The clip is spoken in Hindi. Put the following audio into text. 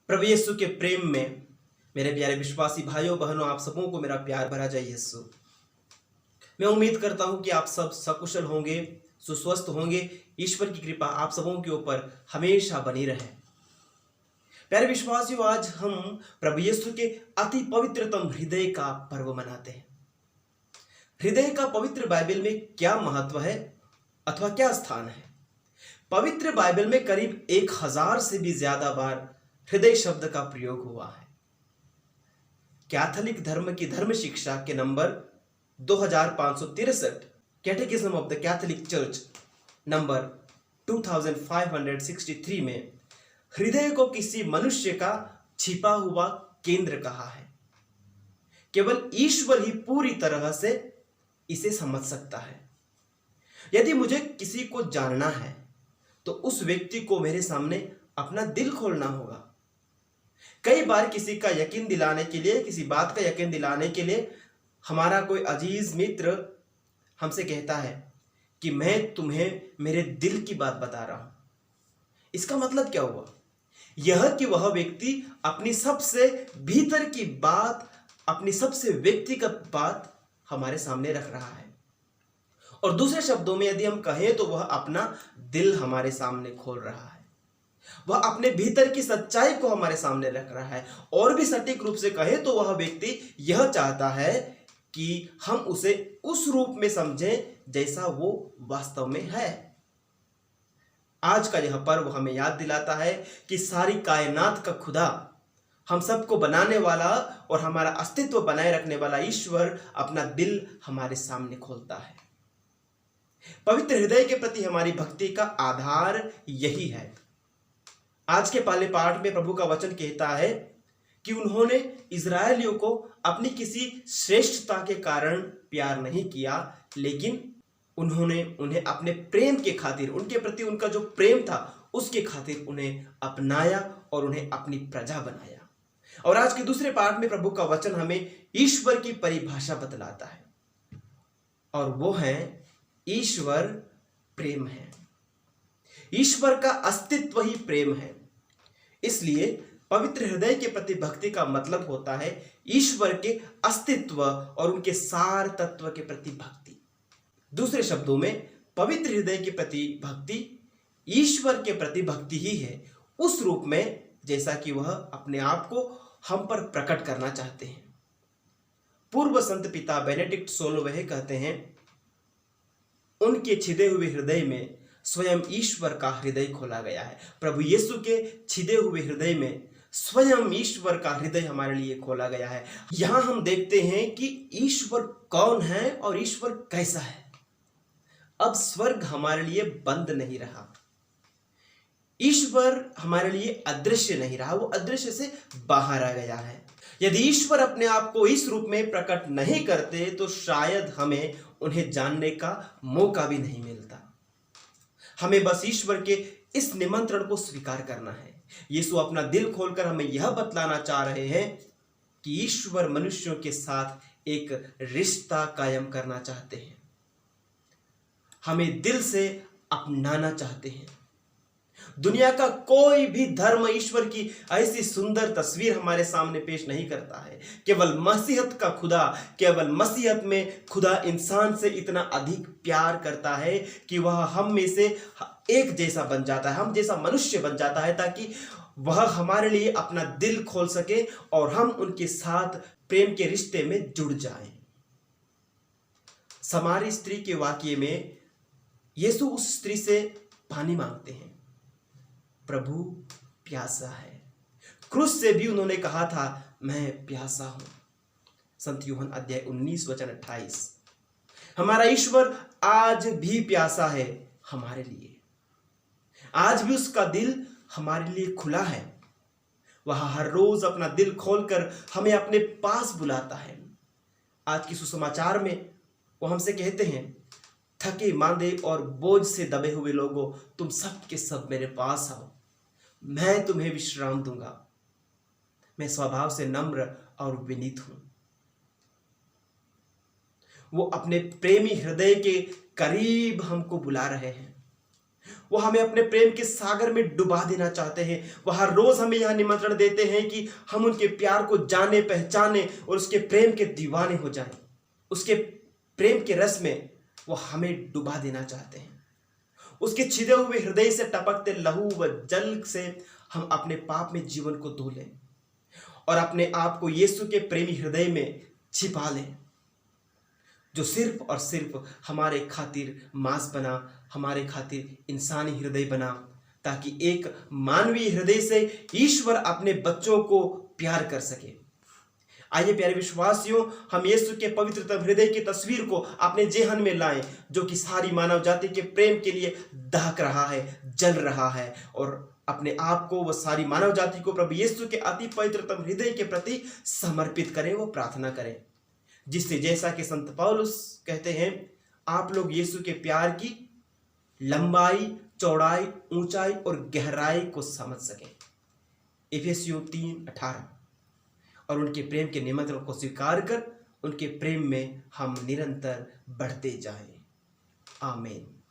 प्रभु यीशु के प्रेम में मेरे प्यारे विश्वासी भाइयों बहनों, आप सबों को मेरा प्यार भरा जय यीशु। मैं उम्मीद करता हूं कि आप सब सकुशल होंगे, सुस्वस्थ होंगे। ईश्वर की कृपा आप सबों के ऊपर हमेशा बनी रहे। प्यारे विश्वासियों, आज हम प्रभु यीशु के अति पवित्रतम हृदय का पर्व मनाते हैं। हृदय का पवित्र बाइबल में क्या महत्व है अथवा क्या स्थान है? पवित्र बाइबल में करीब 1000 से भी ज्यादा बार हृदय शब्द का प्रयोग हुआ है। कैथोलिक धर्म की धर्म शिक्षा के number 2563, catechism of the Catholic church number 2563 में हृदय को किसी मनुष्य का छिपा हुआ केंद्र कहा है। केवल ईश्वर ही पूरी तरह से इसे समझ सकता है। यदि मुझे किसी को जानना है तो उस व्यक्ति को मेरे सामने अपना दिल खोलना होगा। कई बार किसी का यकीन दिलाने के लिए, किसी बात का यकीन दिलाने के लिए हमारा कोई अजीज मित्र हमसे कहता है कि मैं तुम्हें मेरे दिल की बात बता रहा हूं। इसका मतलब क्या हुआ? यह कि वह व्यक्ति अपनी सबसे भीतर की बात, अपनी सबसे व्यक्तिगत बात हमारे सामने रख रहा है। और दूसरे शब्दों में यदि हम कहें तो वह अपना दिल हमारे सामने खोल रहा है। वह अपने भीतर की सच्चाई को हमारे सामने रख रहा है। और भी सटीक रूप से कहे तो वह व्यक्ति यह चाहता है कि हम उसे उस रूप में समझें जैसा वो वास्तव में है। आज का यह पर्व हमें याद दिलाता है कि सारी कायनात का खुदा, हम सबको बनाने वाला और हमारा अस्तित्व बनाए रखने वाला ईश्वर अपना दिल हमारे सामने खोलता है। पवित्र हृदय के प्रति हमारी भक्ति का आधार यही है। आज के पहले पाठ में प्रभु का वचन कहता है कि उन्होंने इजरायलियों को अपनी किसी श्रेष्ठता के कारण प्यार नहीं किया, लेकिन उन्होंने उन्हें अपने प्रेम के खातिर, उनके प्रति उनका जो प्रेम था उसके खातिर उन्हें अपनाया और उन्हें अपनी प्रजा बनाया। और आज के दूसरे पाठ में प्रभु का वचन हमें ईश्वर की परिभाषा बतलाता है, और वो है ईश्वर प्रेम है। ईश्वर का अस्तित्व ही प्रेम है। इसलिए पवित्र हृदय के प्रति भक्ति का मतलब होता है ईश्वर के अस्तित्व और उनके सार तत्व के प्रति भक्ति। दूसरे शब्दों में पवित्र हृदय के प्रति भक्ति ईश्वर के प्रति भक्ति ही है, उस रूप में जैसा कि वह अपने आप को हम पर प्रकट करना चाहते हैं। पूर्व संत पिता बेनेडिक्ट 16वें कहते हैं, उनके छिदे हुए हृदय में स्वयं ईश्वर का हृदय खोला गया है। प्रभु यीशु के छिदे हुए हृदय में स्वयं ईश्वर का हृदय हमारे लिए खोला गया है। यहां हम देखते हैं कि ईश्वर कौन है और ईश्वर कैसा है। अब स्वर्ग हमारे लिए बंद नहीं रहा, ईश्वर हमारे लिए अदृश्य नहीं रहा, वो अदृश्य से बाहर आ गया है। यदि ईश्वर अपने आप को इस रूप में प्रकट नहीं करते तो शायद हमें उन्हें जानने का मौका भी नहीं मिलता। हमें बस ईश्वर के इस निमंत्रण को स्वीकार करना है। यीशु अपना दिल खोलकर हमें यह बतलाना चाह रहे हैं कि ईश्वर मनुष्यों के साथ एक रिश्ता कायम करना चाहते हैं, हमें दिल से अपनाना चाहते हैं। दुनिया का कोई भी धर्म ईश्वर की ऐसी सुंदर तस्वीर हमारे सामने पेश नहीं करता है। केवल मसीहत का खुदा, केवल मसीहत में खुदा इंसान से इतना अधिक प्यार करता है कि वह हम में से एक जैसा बन जाता है, हम जैसा मनुष्य बन जाता है, ताकि वह हमारे लिए अपना दिल खोल सके और हम उनके साथ प्रेम के रिश्ते में जुड़ जाएं। समारी स्त्री के वाक्य में यीशु उस स्त्री से पानी मांगते हैं। प्रभु प्यासा है। क्रूस से भी उन्होंने कहा था, मैं प्यासा हूं। संत यूहन्ना अध्याय 19 वचन 28। हमारा ईश्वर आज भी प्यासा है हमारे लिए। आज भी उसका दिल हमारे लिए खुला है। वह हर रोज अपना दिल खोलकर हमें अपने पास बुलाता है। आज की सुसमाचार में वो हमसे कहते हैं, थके मांदे और बोझ से दबे हुए लोगों, तुम सब के सब मेरे पास आओ, मैं तुम्हें विश्राम दूंगा। मैं स्वभाव से नम्र और विनीत हूं। वो अपने प्रेमी हृदय के करीब हमको बुला रहे हैं। वो हमें अपने प्रेम के सागर में डुबा देना चाहते हैं। वो हर रोज हमें यह निमंत्रण देते हैं कि हम उनके प्यार को जाने, पहचाने और उसके प्रेम के दीवाने हो जाएं। उसके प्रेम के रस में वो हमें डुबा देना चाहते हैं। उसके छिदे हुए हृदय से टपकते लहू व जल से हम अपने पाप में जीवन को धो लें और अपने आप को यीशु के प्रेमी हृदय में छिपा लें, जो सिर्फ और सिर्फ हमारे खातिर मांस बना, हमारे खातिर इंसानी हृदय बना, ताकि एक मानवीय हृदय से ईश्वर अपने बच्चों को प्यार कर सके। आइए प्यारे विश्वासियों, हम यीशु के पवित्रतम हृदय की तस्वीर को अपने जेहन में लाएं, जो कि सारी मानव जाति के प्रेम के लिए दहक रहा है, जल रहा है, और अपने आप को, वह सारी मानव जाति को प्रभु यीशु के अति पवित्रतम हृदय के प्रति समर्पित करें, वो प्रार्थना करें, जिससे जैसा कि संत पौलुस कहते हैं, आप लोग यीशु के प्यार की लंबाई, चौड़ाई, ऊंचाई और गहराई को समझ सकें। इफिसियों 3:18। और उनके प्रेम के निमंत्रण को स्वीकार कर उनके प्रेम में हम निरंतर बढ़ते जाएं। आमीन।